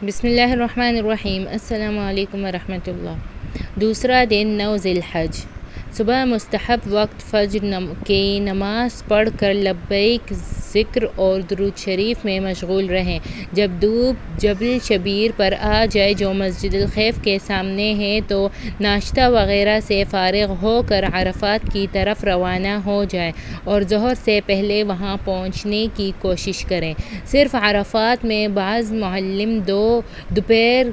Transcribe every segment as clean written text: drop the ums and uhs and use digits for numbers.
بسم اللہ الرحمن الرحیم۔ السلام علیکم ورحمۃ اللہ۔ دوسرا دن 9 ذی الحج۔ صبح مستحب وقت فجر کی نماز پڑھ کر لبیک، ذکر اور درود شریف میں مشغول رہیں۔ جب دھوپ جبل شبیر پر آ جائے جو مسجد الخیف کے سامنے ہے تو ناشتہ وغیرہ سے فارغ ہو کر عرفات کی طرف روانہ ہو جائیں اور ظہر سے پہلے وہاں پہنچنے کی کوشش کریں۔ صرف عرفات میں بعض معلم دوپہر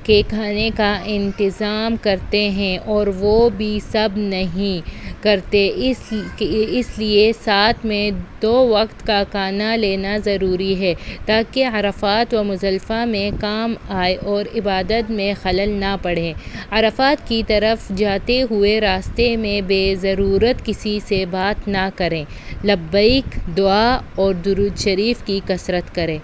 کے کھانے کا انتظام کرتے ہیں اور وہ بھی سب نہیں کرتے، اس لیے ساتھ میں 2 وقت کا کھانا لینا ضروری ہے تاکہ عرفات و مزدلفہ میں کام آئے اور عبادت میں خلل نہ پڑے۔ عرفات کی طرف جاتے ہوئے راستے میں بے ضرورت کسی سے بات نہ کریں، لبیک، دعا اور درود شریف کی کثرت کریں۔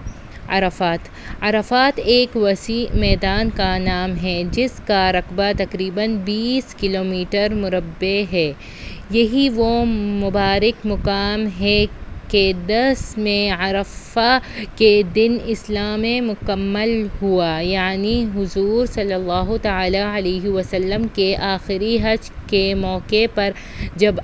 عرفات ایک وسیع میدان کا نام ہے جس کا رقبہ تقریباً 20 کلومیٹر مربع ہے۔ یہی وہ مبارک مقام ہے کہ 10 میں عرفہ کے دن اسلام مکمل ہوا، یعنی حضور صلی اللہ تعالیٰ علیہ وسلم کے آخری حج کے موقع پر جب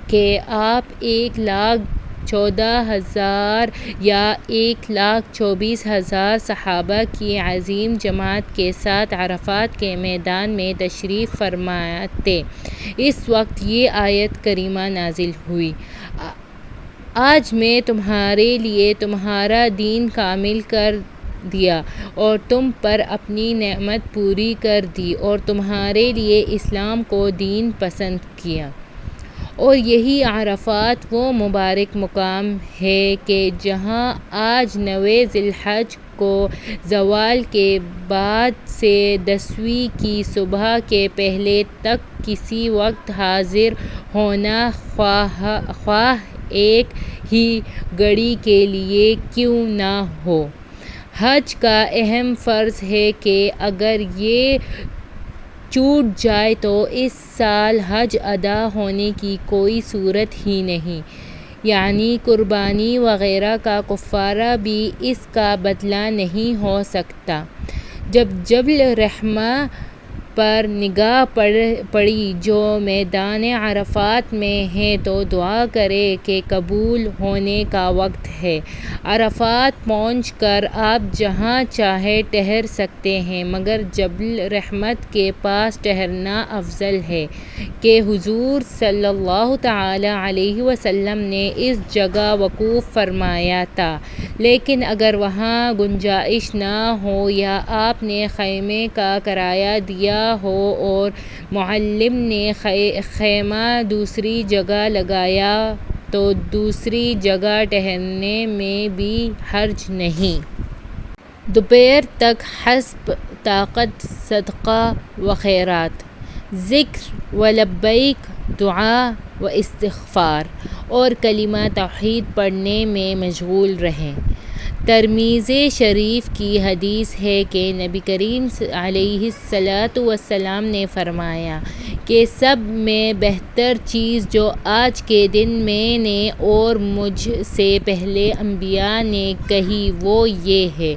کہ آپ 1,14,000 یا 1,24,000 صحابہ کی عظیم جماعت کے ساتھ عرفات کے میدان میں تشریف فرما تھے، اس وقت یہ آیت کریمہ نازل ہوئی: آج میں تمہارے لیے تمہارا دین کامل کر دیا اور تم پر اپنی نعمت پوری کر دی اور تمہارے لیے اسلام کو دین پسند کیا۔ اور یہی عرفات وہ مبارک مقام ہے کہ جہاں آج 9 ذی الحج کو زوال کے بعد سے 10ویں کی صبح کے پہلے تک کسی وقت حاضر ہونا، خواہ ایک ہی گھڑی کے لیے کیوں نہ ہو۔ حج کا اہم فرض ہے کہ اگر یہ چھوٹ جائے تو اس سال حج ادا ہونے کی کوئی صورت ہی نہیں، یعنی قربانی وغیرہ کا کفارہ بھی اس کا بدلہ نہیں ہو سکتا۔ جب جبل رحمہ پر نگاہ پڑی جو میدان عرفات میں ہے تو دعا کریں کہ قبول ہونے کا وقت ہے۔ عرفات پہنچ کر آپ جہاں چاہیں ٹھہر سکتے ہیں، مگر جبل رحمت کے پاس ٹھہرنا افضل ہے کہ حضور صلی اللہ تعالیٰ علیہ وسلم نے اس جگہ وقوف فرمایا تھا، لیکن اگر وہاں گنجائش نہ ہو یا آپ نے خیمے کا کرایہ دیا ہو اور معلم نے خیمہ دوسری جگہ لگایا تو دوسری جگہ ٹھہرنے میں بھی حرج نہیں۔ دوپہر تک حسب طاقت صدقہ و خیرات، ذکر و لبیک، دعا و استغفار اور کلمہ توحید پڑھنے میں مشغول رہیں۔ ترمذی شریف کی حدیث ہے کہ نبی کریم علیہ الصلاۃ والسلام نے فرمایا کہ سب میں بہتر چیز جو آج کے دن میں نے اور مجھ سے پہلے انبیاء نے کہی وہ یہ ہے۔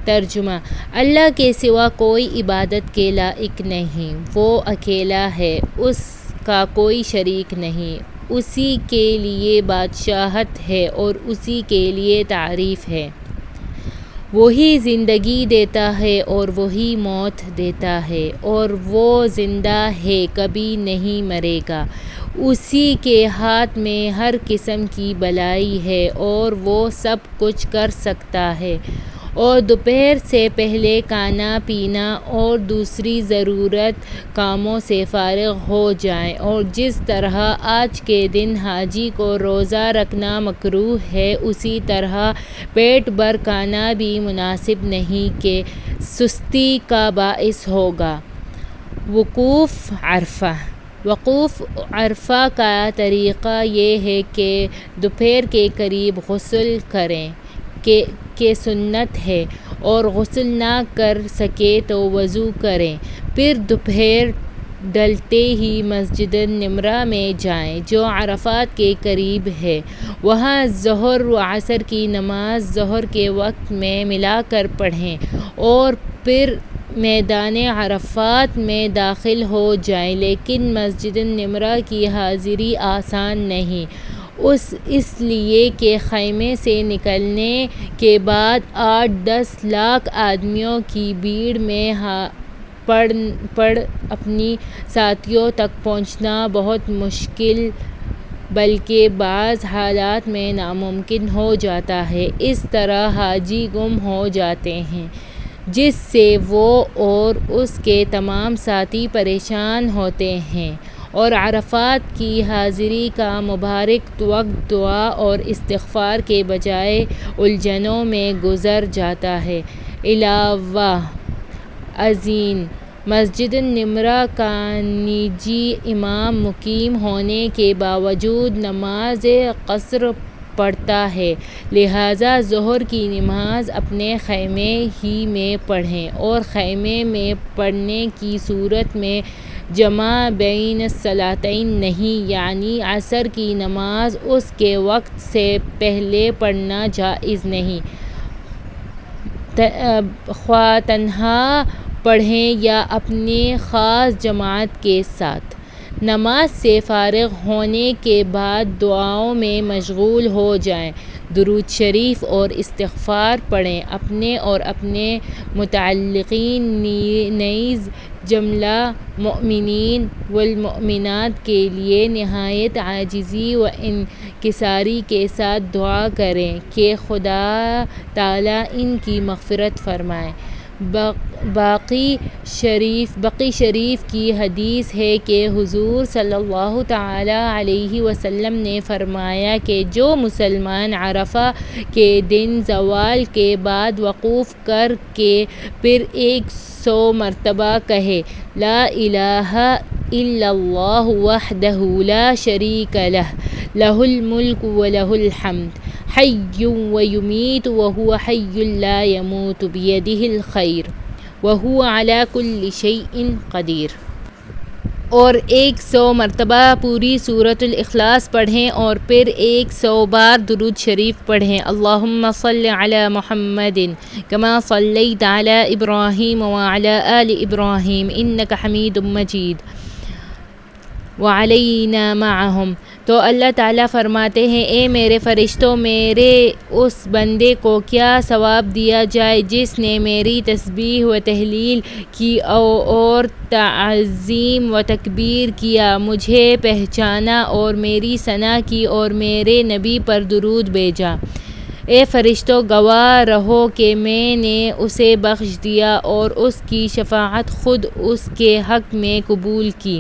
ترجمہ: اللہ کے سوا کوئی عبادت کے لائق نہیں، وہ اکیلا ہے، اس کا کوئی شریک نہیں، اسی کے لیے بادشاہت ہے اور اسی کے لیے تعریف ہے۔ وہی زندگی دیتا ہے اور وہی موت دیتا ہے اور وہ زندہ ہے، کبھی نہیں مرے گا۔ اسی کے ہاتھ میں ہر قسم کی بھلائی ہے اور وہ سب کچھ کر سکتا ہے۔ اور دوپہر سے پہلے کھانا پینا اور دوسری ضرورت کاموں سے فارغ ہو جائیں، اور جس طرح آج کے دن حاجی کو روزہ رکھنا مکروہ ہے، اسی طرح پیٹ بھر کھانا بھی مناسب نہیں کہ سستی کا باعث ہوگا۔ وقوف عرفہ کا طریقہ یہ ہے کہ دوپہر کے قریب غسل کریں کہ سنت ہے، اور غسل نہ کر سکے تو وضو کریں، پھر دوپہر ڈلتے ہی مسجد نمرہ میں جائیں جو عرفات کے قریب ہے۔ وہاں ظہر و عصر کی نماز ظہر کے وقت میں ملا کر پڑھیں اور پھر میدان عرفات میں داخل ہو جائیں، لیکن مسجد نمرہ کی حاضری آسان نہیں، اس لیے کہ خیمے سے نکلنے کے بعد 8-10 لاکھ آدمیوں کی بھیڑ میں پڑ اپنی ساتھیوں تک پہنچنا بہت مشکل بلکہ بعض حالات میں ناممکن ہو جاتا ہے۔ اس طرح حاجی گم ہو جاتے ہیں، جس سے وہ اور اس کے تمام ساتھی پریشان ہوتے ہیں، اور عرفات کی حاضری کا مبارک وقت دعا اور استغفار کے بجائے الجھنوں میں گزر جاتا ہے۔ علاوہ ازیں، مسجد نمرہ کا نجی امام مقیم ہونے کے باوجود نماز قصر پڑھتا ہے، لہٰذا ظہر کی نماز اپنے خیمے ہی میں پڑھیں، اور خیمے میں پڑھنے کی صورت میں جمع بین الصلاتین نہیں، یعنی عصر کی نماز اس کے وقت سے پہلے پڑھنا جائز نہیں، خواہ تنہا پڑھیں یا اپنی خاص جماعت کے ساتھ۔ نماز سے فارغ ہونے کے بعد دعاؤں میں مشغول ہو جائیں، درود شریف اور استغفار پڑھیں، اپنے اور اپنے متعلقین نیز جملہ مؤمنین والمؤمنات کے لیے نہایت عاجزی و انکساری کے ساتھ دعا کریں کہ خدا تعالیٰ ان کی مغفرت فرمائے۔ بقی شریف کی حدیث ہے کہ حضور صلی اللہ تعالیٰ علیہ وسلم نے فرمایا کہ جو مسلمان عرفہ کے دن زوال کے بعد وقوف کر کے پھر 100 مرتبہ کہے لا الہ الا اللہ وحدہ لا شریک لہ لہ الملک ولہ الحمد حی ویمیت وہو حی لا یموت بیدہ الخیر وہو علی کل شیء قدیر، اور 100 مرتبہ پوری سورۃ الاخلاص پڑھیں اور پھر 100 بار درود شریف پڑھیں۔ اللہم صل علی محمد کما صلیت علی ابراہیم وعلی آل ابراہیم انک حمید مجید وعلینا معہم۔ تو اللہ تعالیٰ فرماتے ہیں، اے میرے فرشتوں، میرے اس بندے کو کیا ثواب دیا جائے جس نے میری تسبیح و تہلیل کی اور تعظیم و تکبیر کیا، مجھے پہچانا اور میری ثنا کی اور میرے نبی پر درود بھیجا۔ اے فرشتوں، گواہ رہو کہ میں نے اسے بخش دیا اور اس کی شفاعت خود اس کے حق میں قبول کی،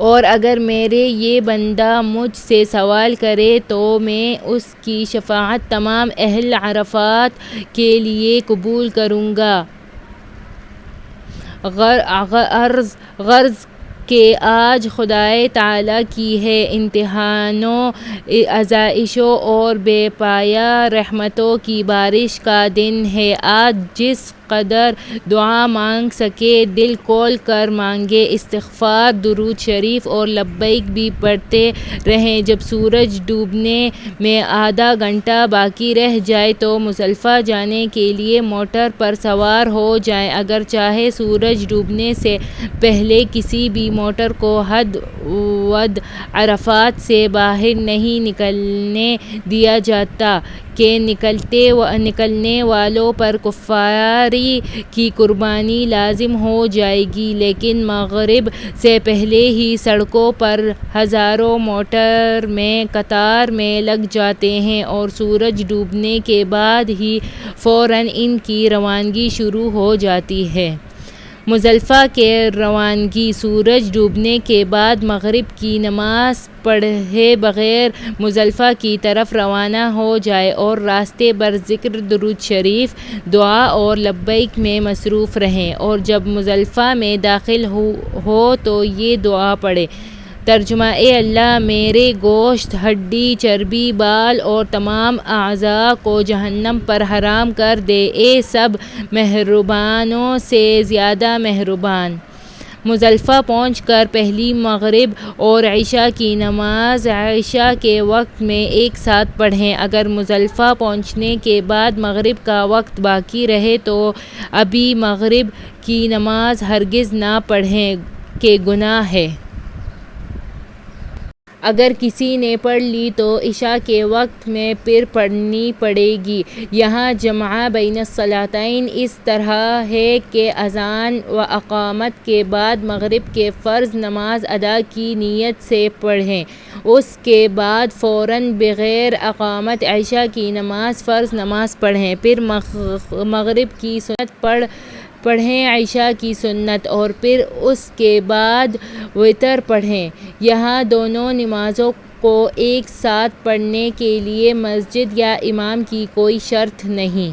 اور اگر میرے یہ بندہ مجھ سے سوال کرے تو میں اس کی شفاعت تمام اہل عرفات کے لیے قبول کروں گا۔ غرض کہ آج خدائے تعالیٰ کی ہے امتحانوں، آزمائشوں اور بے پایہ رحمتوں کی بارش کا دن ہے۔ آج جس قدر دعا مانگ سکے دل کھول کر مانگے، استغفار، درود شریف اور لبیک بھی پڑھتے رہیں۔ جب سورج ڈوبنے میں آدھا گھنٹہ باقی رہ جائے تو مزدلفہ جانے کے لیے موٹر پر سوار ہو جائیں، اگر چاہے سورج ڈوبنے سے پہلے کسی بھی موٹر کو حد ود عرفات سے باہر نہیں نکلنے دیا جاتا کہ نکلنے والوں پر کفاری کی قربانی لازم ہو جائے گی، لیکن مغرب سے پہلے ہی سڑکوں پر ہزاروں موٹر میں قطار میں لگ جاتے ہیں اور سورج ڈوبنے کے بعد ہی فوراً ان کی روانگی شروع ہو جاتی ہے۔ مزدلفہ کی روانگی سورج ڈوبنے کے بعد مغرب کی نماز پڑھے بغیر مزدلفہ کی طرف روانہ ہو جائے اور راستے بھر ذکر، درود شریف، دعا اور لبیک میں مصروف رہیں، اور جب مزدلفہ میں داخل ہو تو یہ دعا پڑھے۔ ترجمہ: اے اللہ، میرے گوشت، ہڈی، چربی، بال اور تمام اعضاء کو جہنم پر حرام کر دے، اے سب مہربانوں سے زیادہ مہربان۔ مزدلفہ پہنچ کر پہلی مغرب اور عشاء کی نماز عشاء کے وقت میں ایک ساتھ پڑھیں۔ اگر مزدلفہ پہنچنے کے بعد مغرب کا وقت باقی رہے تو ابھی مغرب کی نماز ہرگز نہ پڑھیں کہ گناہ ہے۔ اگر کسی نے پڑھ لی تو عشاء کے وقت میں پھر پڑھنی پڑے گی۔ یہاں جمع بین الصلاتین اس طرح ہے کہ اذان و اقامت کے بعد مغرب کی فرض نماز ادا کی نیت سے پڑھیں، اس کے بعد فوراً بغیر اقامت عشاء کی فرض نماز پڑھیں، پھر مغرب کی سنت پڑھیں عشاء کی سنت، اور پھر اس کے بعد وتر پڑھیں۔ یہاں دونوں نمازوں کو ایک ساتھ پڑھنے کے لیے مسجد یا امام کی کوئی شرط نہیں۔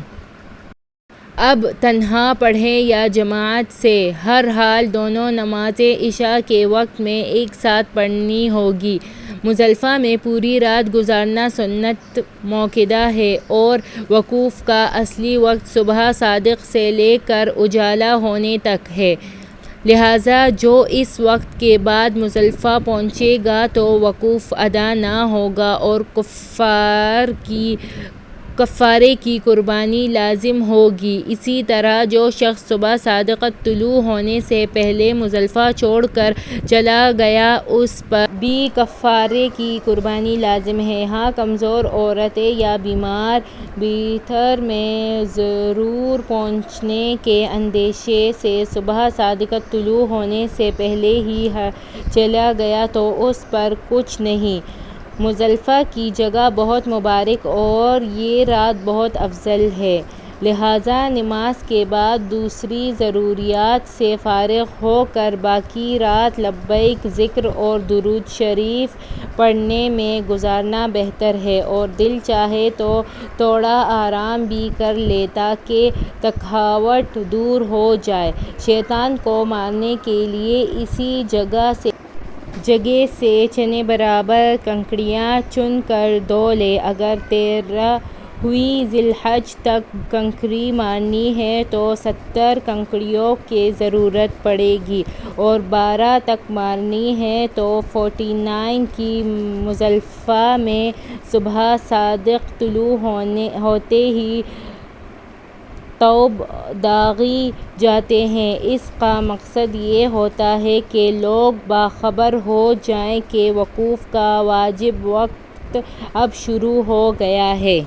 اب تنہا پڑھیں یا جماعت سے، ہر حال دونوں نمازیں عشاء کے وقت میں ایک ساتھ پڑھنی ہوں گی۔ مزدلفہ میں پوری رات گزارنا سنت موقدہ ہے اور وقوف کا اصلی وقت صبح صادق سے لے کر اجالا ہونے تک ہے، لہٰذا جو اس وقت کے بعد مزدلفہ پہنچے گا تو وقوف ادا نہ ہوگا اور کفارے کی قربانی لازم ہوگی۔ اسی طرح جو شخص صبح صادق طلوع ہونے سے پہلے مزدلفہ چھوڑ کر چلا گیا اس پر بھی کفارے کی قربانی لازم ہے۔ ہاں کمزور عورتیں یا بیمار وتر میں ضرور پہنچنے کے اندیشے سے صبح صادق طلوع ہونے سے پہلے ہی چلا گیا تو اس پر کچھ نہیں۔ مزدلفہ کی جگہ بہت مبارک اور یہ رات بہت افضل ہے، لہٰذا نماز کے بعد دوسری ضروریات سے فارغ ہو کر باقی رات لبیک ذکر اور درود شریف پڑھنے میں گزارنا بہتر ہے، اور دل چاہے تو تھوڑا آرام بھی کر لے تاکہ تھکاوٹ دور ہو جائے۔ شیطان کو مارنے کے لیے اسی جگہ سے چنے برابر کنکریاں چن کر دھو لے۔ اگر 13ویں ذی الحجہ تک کنکری مارنی ہے تو 70 کنکریوں کی ضرورت پڑے گی، اور 12 تک مارنی ہے تو 49 کی۔ مزدلفہ میں صبح صادق طلوع ہوتے ہی طوب داغے جاتے ہیں۔ اس کا مقصد یہ ہوتا ہے کہ لوگ باخبر ہو جائیں کہ وقوف کا واجب وقت اب شروع ہو گیا ہے۔